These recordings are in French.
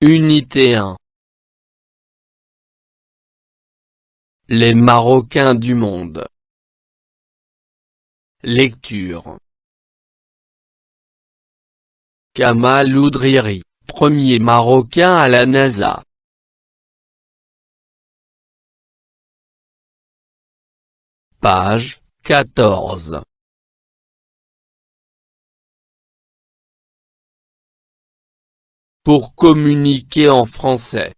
Unité 1. Les Marocains du monde. Lecture. Kamal Oudriri, premier Marocain à la NASA. Page 14. Pour communiquer en français.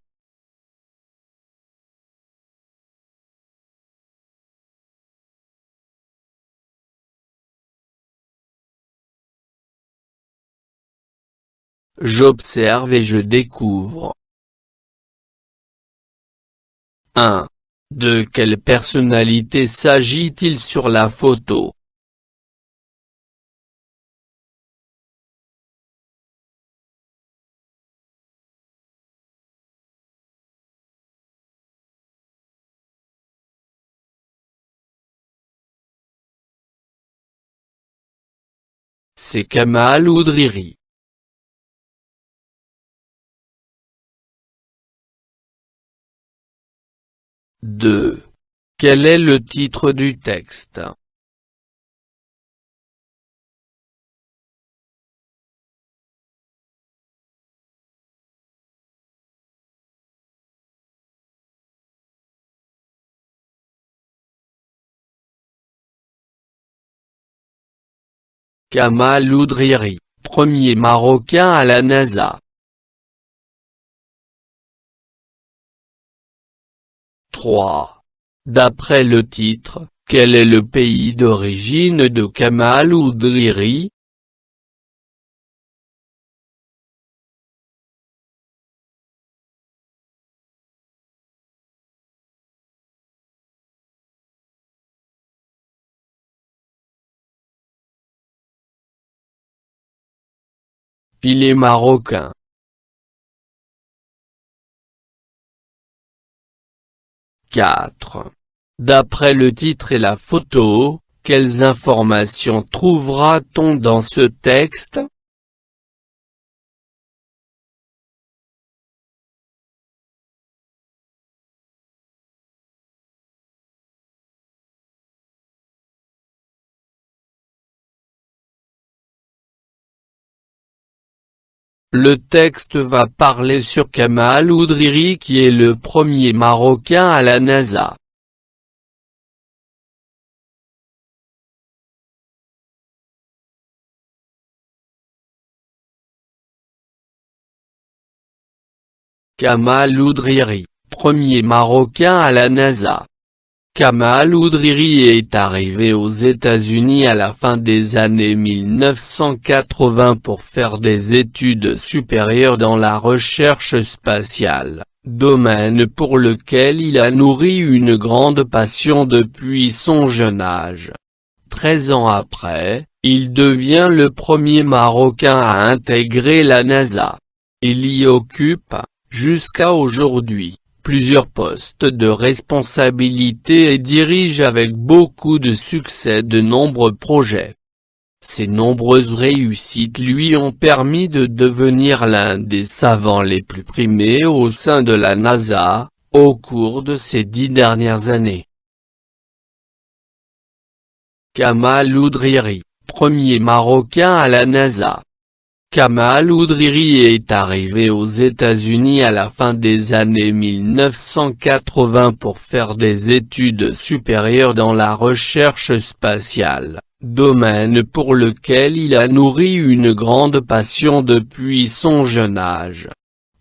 J'observe et je découvre. 1. De quelle personnalité s'agit-il sur la photo? C'est Kamal Oudriri. 2. Quel est le titre du texte? Kamal Oudriri, premier Marocain à la NASA. 3. D'après le titre, quel est le pays d'origine de Kamal Oudriri? Il est marocain. 4. D'après le titre et la photo, quelles informations trouvera-t-on dans ce texte? Le texte va parler sur Kamal Oudriri qui est le premier Marocain à la NASA. Kamal Oudriri, premier Marocain à la NASA. Kamal Oudriri est arrivé aux États-Unis à la fin des années 1980 pour faire des études supérieures dans la recherche spatiale, domaine pour lequel il a nourri une grande passion depuis son jeune âge. 13 ans après, il devient le premier Marocain à intégrer la NASA. Il y occupe, jusqu'à aujourd'hui, plusieurs postes de responsabilité et dirige avec beaucoup de succès de nombreux projets. Ses nombreuses réussites lui ont permis de devenir l'un des savants les plus primés au sein de la NASA, au cours de ces 10 dernières années. Kamal Oudriri, premier Marocain à la NASA. Kamal Oudriri est arrivé aux États-Unis à la fin des années 1980 pour faire des études supérieures dans la recherche spatiale, domaine pour lequel il a nourri une grande passion depuis son jeune âge.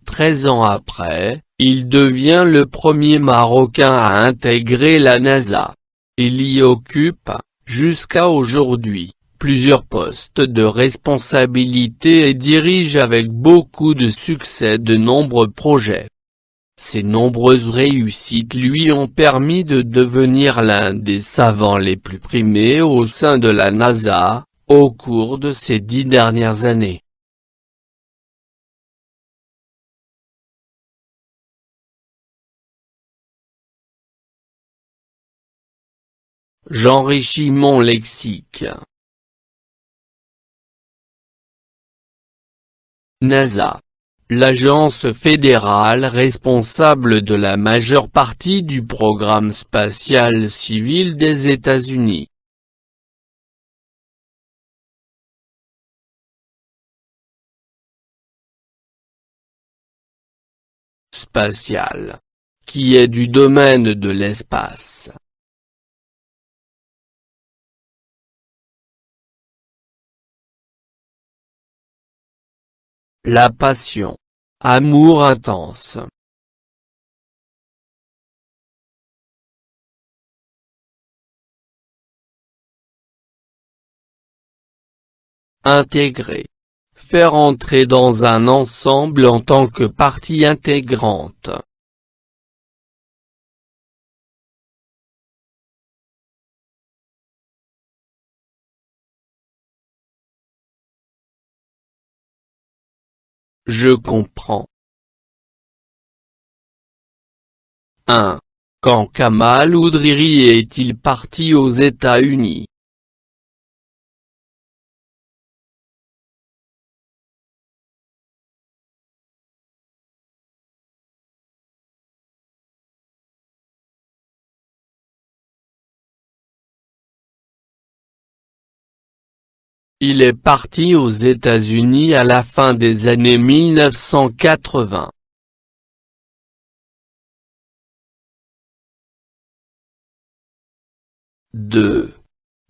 13 ans après, il devient le premier Marocain à intégrer la NASA. Il y occupe, jusqu'à aujourd'hui, plusieurs postes de responsabilité et dirige avec beaucoup de succès de nombreux projets. Ses nombreuses réussites lui ont permis de devenir l'un des savants les plus primés au sein de la NASA, au cours de ces 10 dernières années. J'enrichis mon lexique. NASA. l'agence fédérale responsable de la majeure partie du programme spatial civil des États-Unis. Spatial, qui est du domaine de l'espace. La passion. Amour intense. Intégrer. Faire entrer dans un ensemble en tant que partie intégrante. Je comprends. 1. Quand Kamal Oudriri est-il parti aux États-Unis? Il est parti aux États-Unis à la fin des années 1980. 2.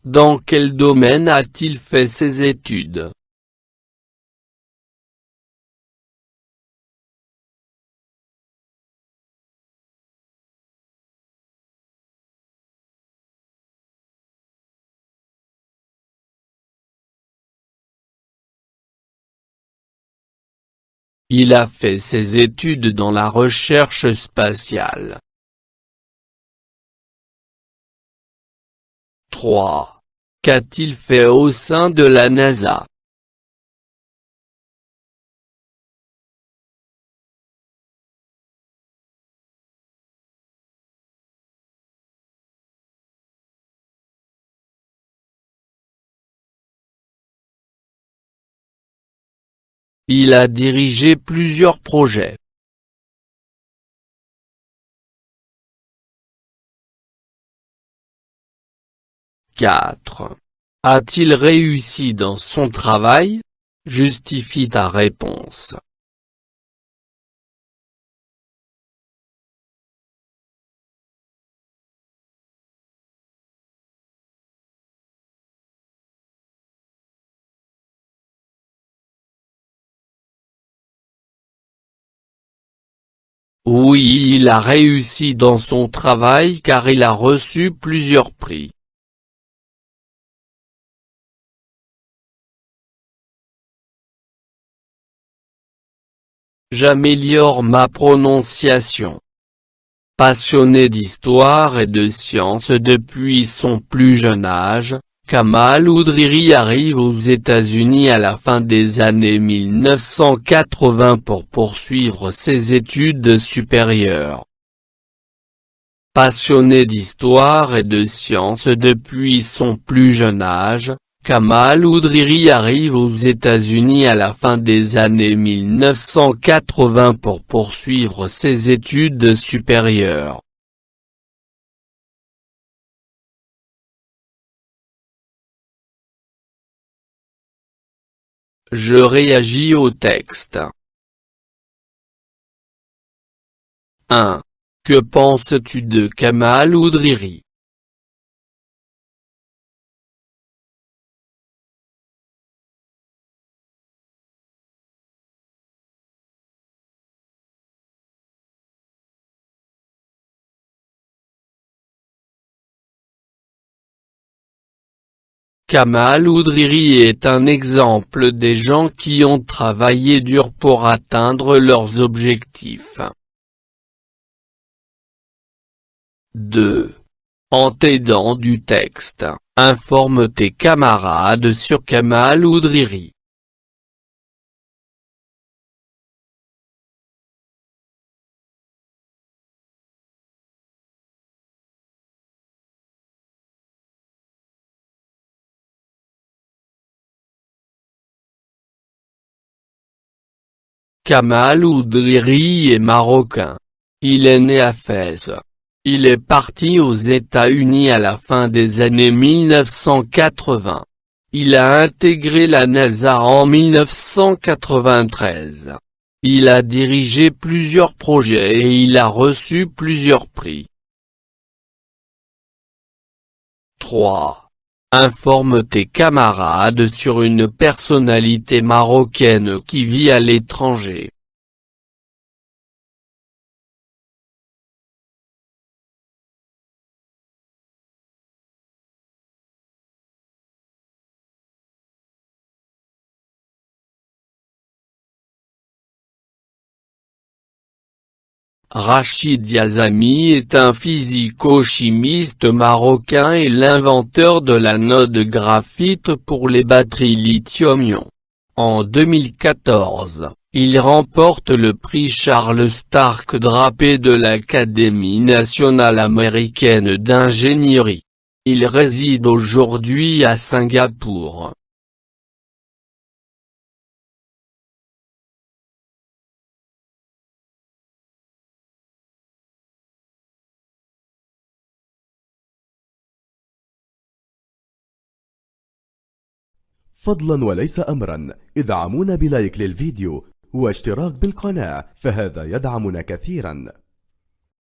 Dans quel domaine a-t-il fait ses études? Il a fait ses études dans la recherche spatiale. 3. Qu'a-t-il fait au sein de la NASA? Il a dirigé plusieurs projets. 4. A-t-il réussi dans son travail? Justifie ta réponse. Oui, il a réussi dans son travail car il a reçu plusieurs prix. J'améliore ma prononciation. Passionné d'histoire et de sciences depuis son plus jeune âge, Kamal Oudriri arrive aux États-Unis à la fin des années 1980 pour poursuivre ses études supérieures. Passionné d'histoire et de sciences depuis son plus jeune âge, Kamal Oudriri arrive aux États-Unis à la fin des années 1980 pour poursuivre ses études supérieures. Je réagis au texte. 1. Que penses-tu de Kamal Oudriri? Kamal Oudriri est un exemple des gens qui ont travaillé dur pour atteindre leurs objectifs. 2. En t'aidant du texte, informe tes camarades sur Kamal Oudriri. Kamal Oudrihri est marocain. Il est né à Fès. Il est parti aux États-Unis à la fin des années 1980. Il a intégré la NASA en 1993. Il a dirigé plusieurs projets et il a reçu plusieurs prix. 3. Informe tes camarades sur une personnalité marocaine qui vit à l'étranger. Rachid Yazami est un physico-chimiste marocain et l'inventeur de l'anode graphite pour les batteries lithium-ion. En 2014, il remporte le prix Charles Stark Drapé de l'Académie nationale américaine d'ingénierie. Il réside aujourd'hui à Singapour. فضلا وليس أمرا ادعمونا بلايك للفيديو واشتراك بالقناة، فهذا يدعمنا كثيرا.